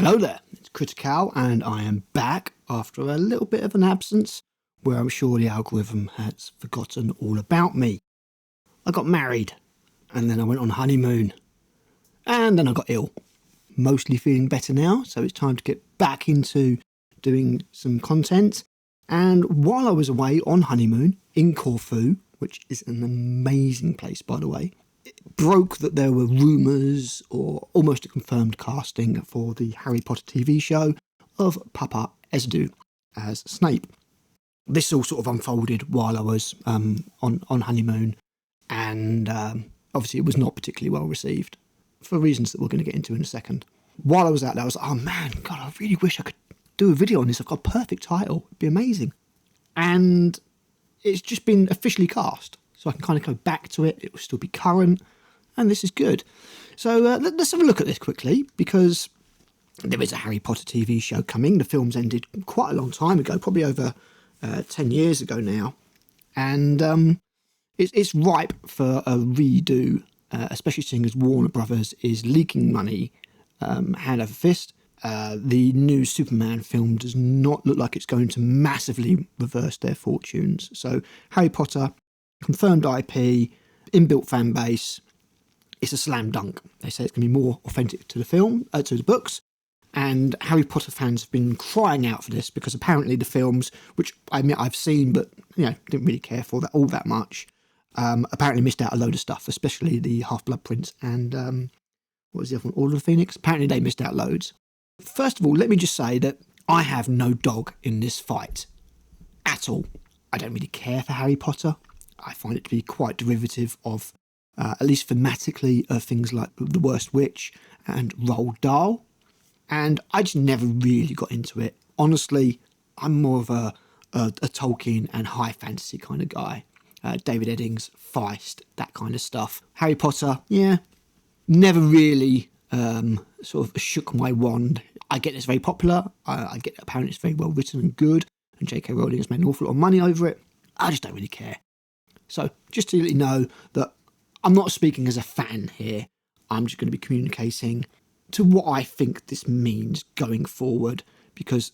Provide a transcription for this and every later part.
Hello there, it's Critic, and I am back after a little bit of an absence where I'm sure the algorithm has forgotten all about me. I got married, and then I went on honeymoon, and then I got ill. Mostly feeling better now, so it's time to get back into doing some content. And while I was away on honeymoon in Corfu, which is an amazing place by the way, it broke that there were rumours or almost a confirmed casting for the Harry Potter TV show of Papa Ezdu as Snape. This all sort of unfolded while I was on honeymoon, and obviously it was not particularly well received for reasons that we're going to get into in a second. While I was out there, I was like, oh man, God, I really wish I could do a video on this. I've got a perfect title. It'd be amazing. And it's just been officially cast, so I can kind of go back to it. It will still be current, and this is good. So let's have a look at this quickly, because there is a Harry Potter TV show coming. The films ended quite a long time ago, probably over 10 years ago now. And it's ripe for a redo, especially seeing as Warner Brothers is leaking money hand over fist. The new Superman film does not look like it's going to massively reverse their fortunes. So Harry Potter, confirmed IP, inbuilt fan base, it's a slam dunk. They say it's going to be more authentic to the film, to the books. And Harry Potter fans have been crying out for this because apparently the films, which I admit I've seen, but didn't really care for that all that much, apparently missed out a load of stuff, especially the Half-Blood Prince and what was the other one? Order of the Phoenix. Apparently they missed out loads. First of all, let me just say that I have no dog in this fight at all. I don't really care for Harry Potter. I find it to be quite derivative of, at least thematically, of things like The Worst Witch and Roald Dahl. And I just never really got into it. Honestly, I'm more of a Tolkien and high fantasy kind of guy. David Eddings, Feist, that kind of stuff. Harry Potter, never really sort of shook my wand. I get it's very popular. I get apparently it's very well written and good. And J.K. Rowling has made an awful lot of money over it. I just don't really care. So just to let you know that I'm not speaking as a fan here. I'm just going to be communicating to what I think this means going forward, because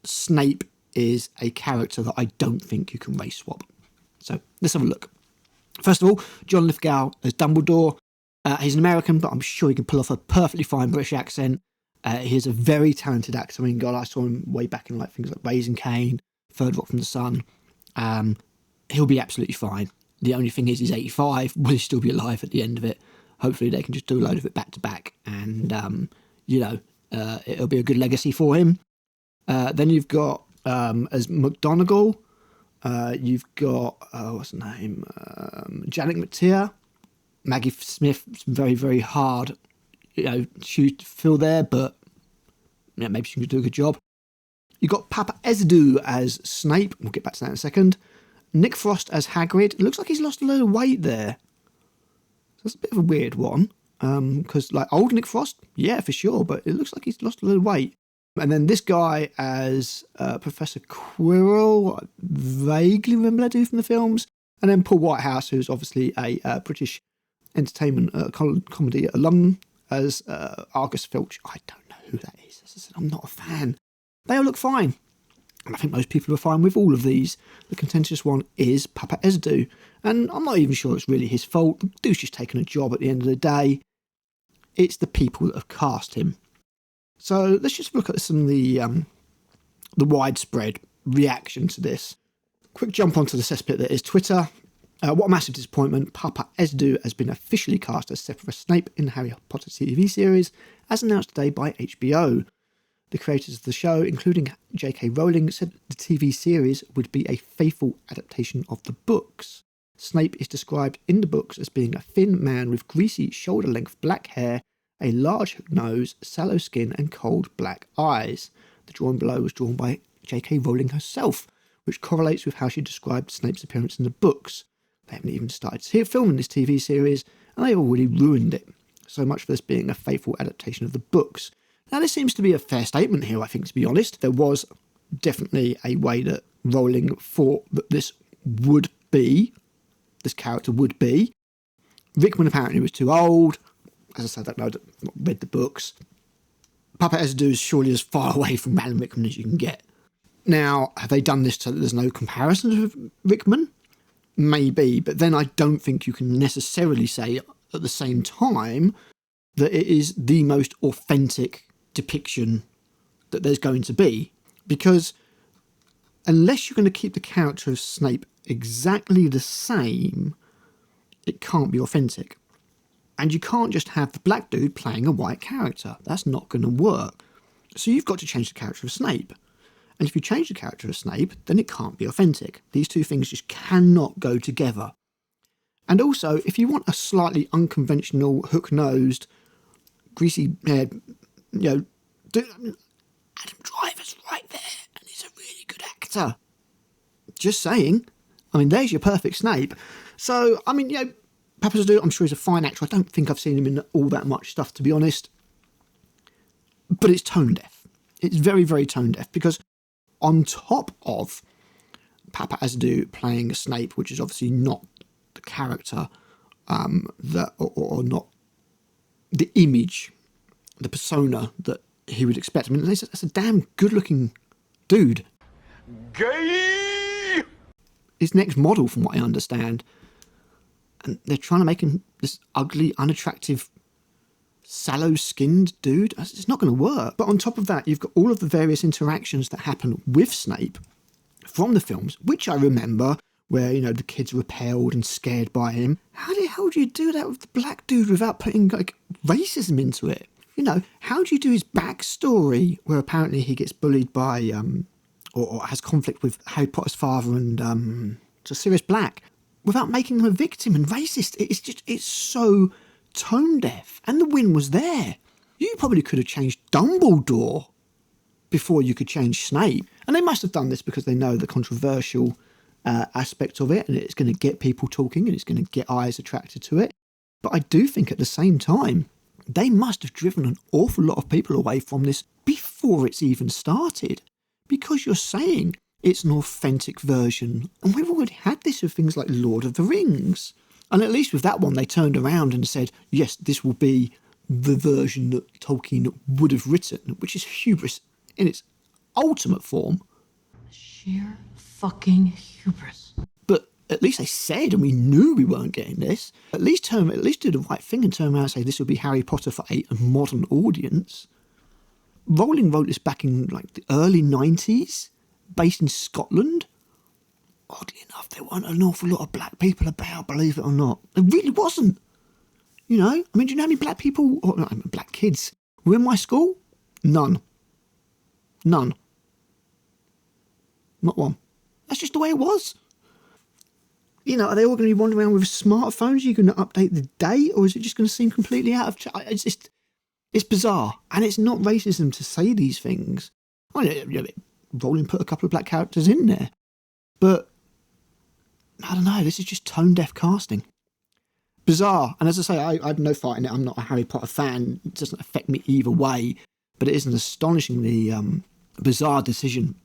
Snape is a character that I don't think you can race swap. So let's have a look. First of all, John Lithgow as Dumbledore. He's an American, but I'm sure he can pull off a perfectly fine British accent. He's a very talented actor. I mean, God, I saw him way back in things like Raising Cain, Third Rock from the Sun. He'll be absolutely fine. The only thing is he's 85. Will he still be alive at the end of it? Hopefully they can just do a load of it back to back, and it'll be a good legacy for him. Then you've got as McGonagall, you've got what's her name, Janet McTeer. Maggie Smith, very, very hard, shoe to fill there, but maybe she could do a good job. You've got Papa Ezdu as Snape. We'll get back to that in a second. Nick Frost as Hagrid. It looks like he's lost a load of weight there. So that's a bit of a weird one. Because, old Nick Frost, yeah, for sure, but it looks like he's lost a load of weight. And then this guy as Professor Quirrell, I vaguely remember that dude from the films. And then Paul Whitehouse, who's obviously a British entertainment comedy alum, as Argus Filch. I don't know who that is. As I said, I'm not a fan. They all look fine. And I think most people are fine with all of these. The contentious one is Papa Ezdu. And I'm not even sure it's really his fault. The dude's just taken a job at the end of the day. It's the people that have cast him. So let's just look at some of the widespread reaction to this. Quick jump onto the cesspit that is Twitter. What a massive disappointment. Papa Ezdu has been officially cast as Severus Snape in the Harry Potter TV series, as announced today by HBO. The creators of the show, including J.K. Rowling, said the TV series would be a faithful adaptation of the books. Snape is described in the books as being a thin man with greasy, shoulder-length black hair, a large nose, sallow skin, and cold black eyes. The drawing below was drawn by J.K. Rowling herself, which correlates with how she described Snape's appearance in the books. They haven't even started filming this TV series, and they've already ruined it. So much for this being a faithful adaptation of the books. Now, this seems to be a fair statement here, I think, to be honest. There was definitely a way that Rowling thought that this character would be. Rickman apparently was too old. As I said, I don't know, read the books. Puppet Ezdu is surely as far away from Alan Rickman as you can get. Now, have they done this so that there's no comparison with Rickman? Maybe, but then I don't think you can necessarily say at the same time that it is the most authentic depiction that there's going to be, because unless you're going to keep the character of Snape exactly the same, it can't be authentic. And you can't just have the black dude playing a white character. That's not going to work. So you've got to change the character of Snape. And if you change the character of Snape, then it can't be authentic. These two things just cannot go together. And also, if you want a slightly unconventional, hook-nosed, greasy-haired, Adam Driver's right there, and he's a really good actor. Just saying. I mean, there's your perfect Snape. So, I mean, Papa Zadu, I'm sure he's a fine actor. I don't think I've seen him in all that much stuff, to be honest. But it's tone deaf. It's very, very tone deaf, because on top of Papa Azadu playing Snape, which is obviously not the character or not the image, the persona that he would expect. I mean, that's a damn good-looking dude. Gay! His next model, from what I understand. And they're trying to make him this ugly, unattractive, sallow-skinned dude. It's not going to work. But on top of that, you've got all of the various interactions that happen with Snape from the films, which I remember, where, the kids are repelled and scared by him. How the hell do you do that with the black dude without putting, racism into it? How do you do his backstory, where apparently he gets bullied by, or has conflict with Harry Potter's father and Sirius Black, without making him a victim and racist? It's so tone deaf. And the win was there. You probably could have changed Dumbledore before you could change Snape. And they must have done this because they know the controversial aspect of it, and it's going to get people talking and it's going to get eyes attracted to it. But I do think at the same time, they must have driven an awful lot of people away from this before it's even started. Because you're saying it's an authentic version. And we've already had this with things like Lord of the Rings. And at least with that one, they turned around and said, yes, this will be the version that Tolkien would have written, which is hubris in its ultimate form. Sheer fucking hubris. But at least they said, and we knew we weren't getting this, at least do the right thing and turn around and say this will be Harry Potter for a modern audience. Rowling wrote this back in the early 90s, based in Scotland. Oddly enough, there weren't an awful lot of black people about, believe it or not. There really wasn't. Do you know how many black people, black kids, were in my school? None. Not one. That's just the way it was. Are they all going to be wandering around with smartphones? Are you going to update the date? Or is it just going to seem completely out of... It's bizarre. And it's not racism to say these things. Rowling put a couple of black characters in there. But, I don't know, this is just tone-deaf casting. Bizarre. And as I say, I have no fight in it. I'm not a Harry Potter fan. It doesn't affect me either way. But it is an astonishingly bizarre decision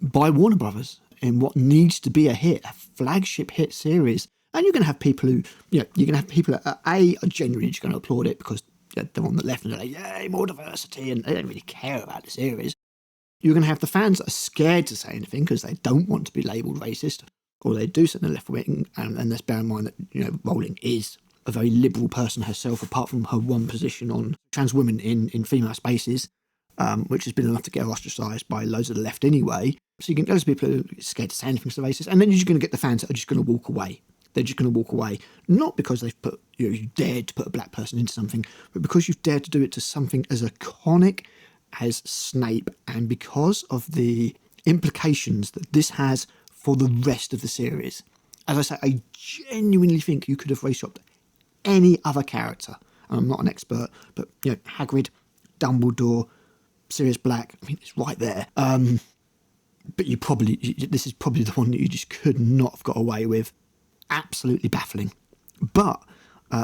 by Warner Brothers in what needs to be a flagship hit series. And you're going to have people who, you're going to have people that are genuinely just going to applaud it because they're on the left and they're like, yay, more diversity, and they don't really care about the series. You're going to have the fans that are scared to say anything because they don't want to be labelled racist, or they do something left wing, and let's bear in mind that, Rowling is a very liberal person herself, apart from her one position on trans women in female spaces, which has been enough to get her ostracised by loads of the left anyway. So you can those people who are scared to say anything to the racist, and then you're just going to get the fans that are just going to walk away. They're just going to walk away, not because they've put you dared to put a black person into something, but because you've dared to do it to something as iconic as Snape, and because of the implications that this has for the rest of the series. As I say, I genuinely think you could have race swapped any other character. And I'm not an expert, but Hagrid, Dumbledore, Sirius Black, it's right there. But this is probably the one that you just could not have got away with. Absolutely baffling. But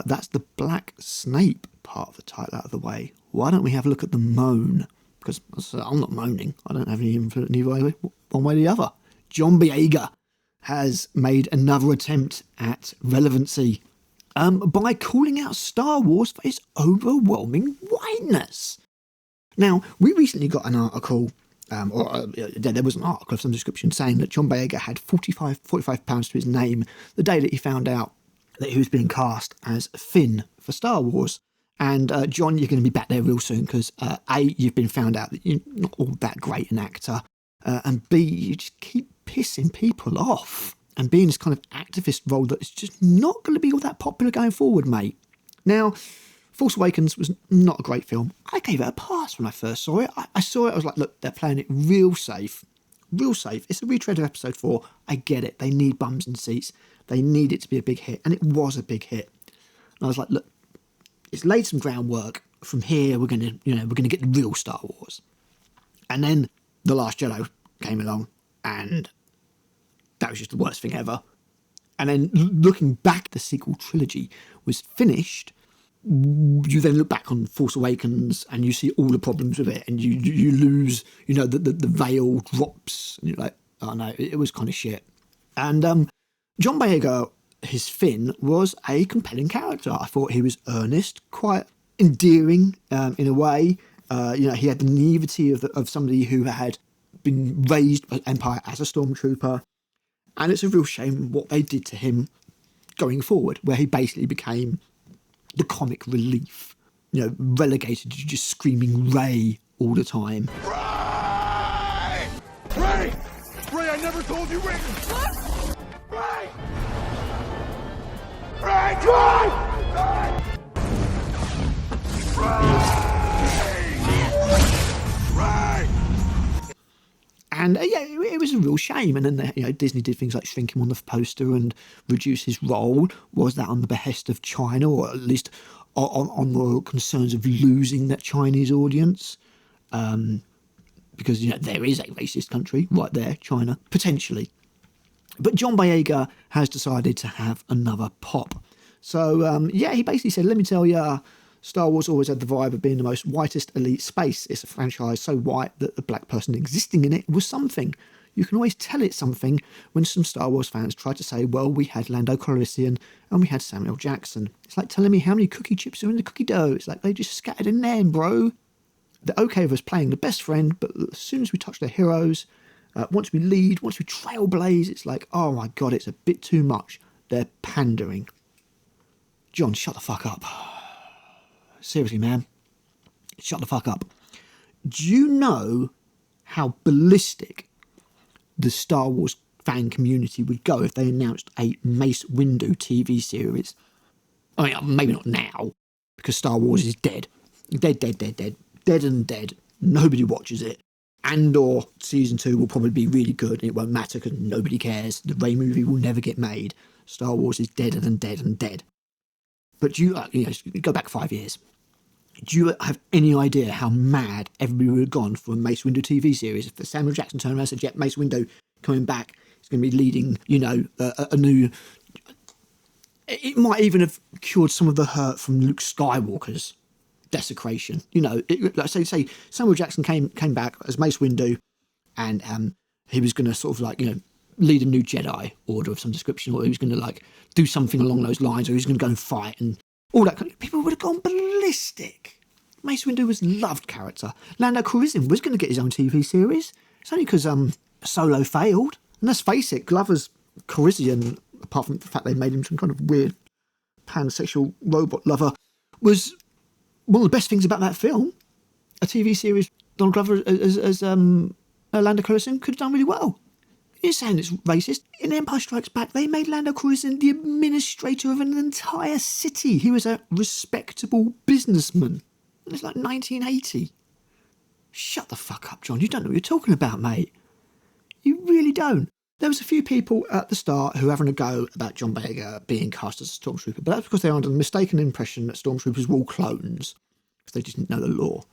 that's the Black Snape part of the title out of the way. Why don't we have a look at the Moan? Because I'm not moaning. I don't have any input either one way or the other. John Boyega has made another attempt at relevancy by calling out Star Wars for its overwhelming whiteness. Now, we recently got an article, there was an article of some description saying that John Boyega had £45 to his name the day that he found out that he was being cast as Finn for Star Wars. And John, you're going to be back there real soon because A, you've been found out that you're not all that great an actor, and B, you just keep pissing people off and being this kind of activist role that is just not going to be all that popular going forward, mate. Now, Force Awakens was not a great film. I gave it a pass when I first saw it. I saw it, I was like, look, they're playing it real safe. Real safe. It's a retread of episode 4. I get it. They need bums in seats. They need it to be a big hit. And it was a big hit. And I was like, look, it's laid some groundwork. From here, we're going to get the real Star Wars. And then The Last Jedi came along, and that was just the worst thing ever. And then looking back, the sequel trilogy was finished. You then look back on Force Awakens and you see all the problems with it, and you lose, the veil drops, and you're like, oh no, it was kind of shit. And John Boyega, his Finn, was a compelling character. I thought he was earnest, quite endearing in a way. He had the naivety of somebody who had been raised by Empire as a stormtrooper. And it's a real shame what they did to him going forward, where he basically became the comic relief, relegated to just screaming Ray all the time. Ray! Ray! Ray, I never told you Ray! What? Ray! Ray, come on! Ray! Ray! And it was a real shame. And then Disney did things like shrink him on the poster and reduce his role. Was that on the behest of China, or at least on the concerns of losing that Chinese audience? Because there is a racist country right there, China, potentially. But John Boyega has decided to have another pop. So he basically said, let me tell you, Star Wars always had the vibe of being the most whitest elite space. It's a franchise so white that the black person existing in it was something. You can always tell it's something when some Star Wars fans try to say, well, we had Lando Calrissian and we had Samuel Jackson. It's like telling me how many cookie chips are in the cookie dough. It's like they just scattered in there, bro. They're okay with us playing the best friend, but as soon as we touch their heroes, once we lead, once we trailblaze, it's like, oh my God, it's a bit too much. They're pandering. John, shut the fuck up. Seriously, man. Shut the fuck up. Do you know how ballistic the Star Wars fan community would go if they announced a Mace Windu TV series? I mean, maybe not now, because Star Wars is dead. Dead. Dead and dead. Nobody watches it. Andor Season 2 will probably be really good, and it won't matter because nobody cares. The Rey movie will never get made. Star Wars is deader than dead and dead. But go back 5 years. Do you have any idea how mad everybody would have gone for a Mace Windu TV series if Samuel Jackson turned around and said, yeah, Mace Windu coming back, he's going to be leading, a new... It might even have cured some of the hurt from Luke Skywalker's desecration. Like say Samuel Jackson came back as Mace Windu, and he was going to sort of lead a new Jedi order of some description, or he was going to do something along those lines, or he was going to go and fight and all that kind of, people would have gone ballistic. Mace Windu was a loved character. Lando Calrissian was going to get his own TV series. It's only because Solo failed. And let's face it, Glover's Calrissian, apart from the fact they made him some kind of weird pansexual robot lover, was one of the best things about that film. A TV series, Donald Glover as Lando Calrissian could have done really well. You're saying it's racist. In Empire Strikes Back, they made Lando Calrissian the administrator of an entire city. He was a respectable businessman. It's like 1980. Shut the fuck up, John. You don't know what you're talking about, mate. You really don't. There was a few people at the start who were having a go about John Boyega being cast as a stormtrooper, but that's because they were under the mistaken impression that stormtroopers were all clones, because they didn't know the law.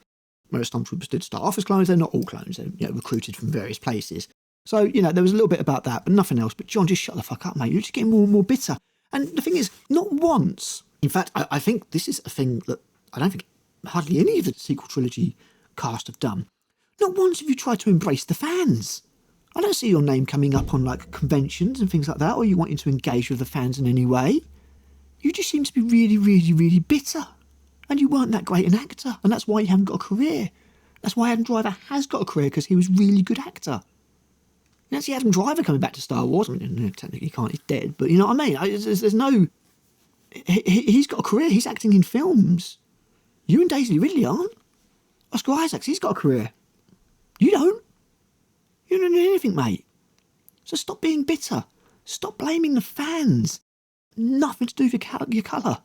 Whereas stormtroopers did start off as clones, they're not all clones. They're recruited from various places. So, there was a little bit about that, but nothing else. But John, just shut the fuck up, mate. You're just getting more and more bitter. And the thing is, not once. In fact, I think this is a thing that I don't think hardly any of the sequel trilogy cast have done. Not once have you tried to embrace the fans. I don't see your name coming up on conventions and things like that, or you wanting to engage with the fans in any way. You just seem to be really, really, really bitter. And you weren't that great an actor, and that's why you haven't got a career. That's why Adam Driver has got a career, because he was a really good actor. Now see Adam Driver coming back to Star Wars. I mean, technically he can't, he's dead, but you know what I mean? There's no... He's got a career, he's acting in films. You and Daisy Ridley aren't. Oscar Isaacs, he's got a career. You don't. You don't do anything, mate. So stop being bitter. Stop blaming the fans. Nothing to do with your colour.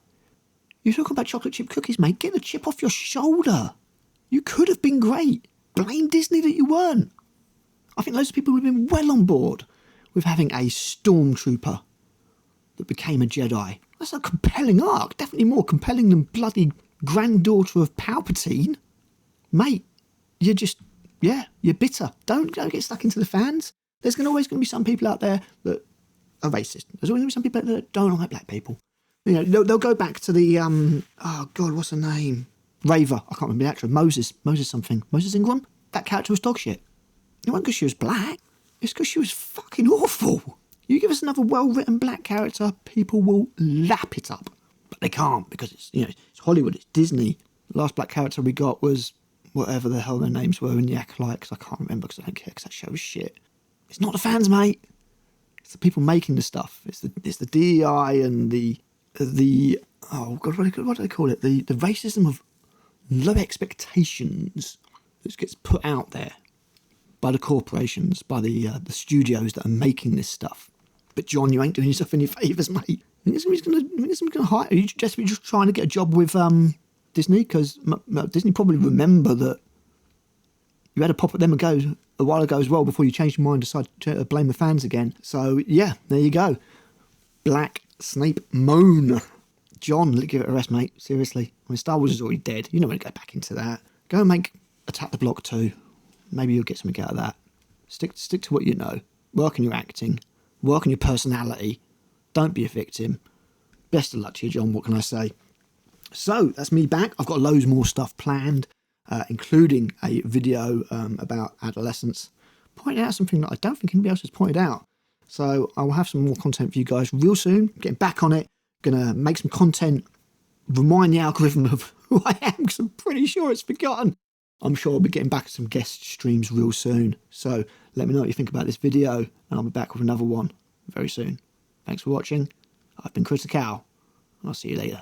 You're talking about chocolate chip cookies, mate. Get the chip off your shoulder. You could have been great. Blame Disney that you weren't. I think loads of people would have been well on board with having a stormtrooper that became a Jedi. That's a compelling arc. Definitely more compelling than bloody granddaughter of Palpatine. Mate, you're just... yeah, you're bitter. Don't get stuck into the fans. There's always going to be some people out there that are racist. There's always going to be some people that don't like black people. You know, they'll go back to the, oh God, what's her name? Raver. I can't remember the actress. Moses something. Moses Ingram? That character was dog shit. It wasn't because she was black. It's because she was fucking awful. You give us another well-written black character, people will lap it up. But they can't, because it's, you know, it's Hollywood, it's Disney. The last black character we got was whatever the hell their names were in the Acolyte, because I can't remember, because I don't care, because that show was shit. It's not the fans, mate. It's the people making the stuff. It's the DEI and the oh God, what do they call it? The racism of low expectations that gets put out there by the corporations, by the studios that are making this stuff. But John, you ain't doing yourself any favours, mate. I think somebody's going to hire you. Just trying to get a job with Disney, because Disney probably remember that you had a pop at them a while ago as well, before you changed your mind and decided to blame the fans again. So yeah, there you go. Black Snape Moan. John, give it a rest, mate. Seriously. I mean, Star Wars is already dead. You don't want to go back into that. Go and make Attack the Block 2. Maybe you'll get something out of that. Stick to what you know. Work on your acting. Work on your personality. Don't be a victim. Best of luck to you, John. What can I say? So, that's me back. I've got loads more stuff planned, including a video about adolescence, pointing out something that I don't think anybody else has pointed out. So, I will have some more content for you guys real soon. Getting back on it. Gonna make some content, remind the algorithm of who I am, because I'm pretty sure it's forgotten. I'm sure I'll be getting back to some guest streams real soon. So, let me know what you think about this video, and I'll be back with another one very soon. Thanks for watching. I've been Critic, and I'll see you later.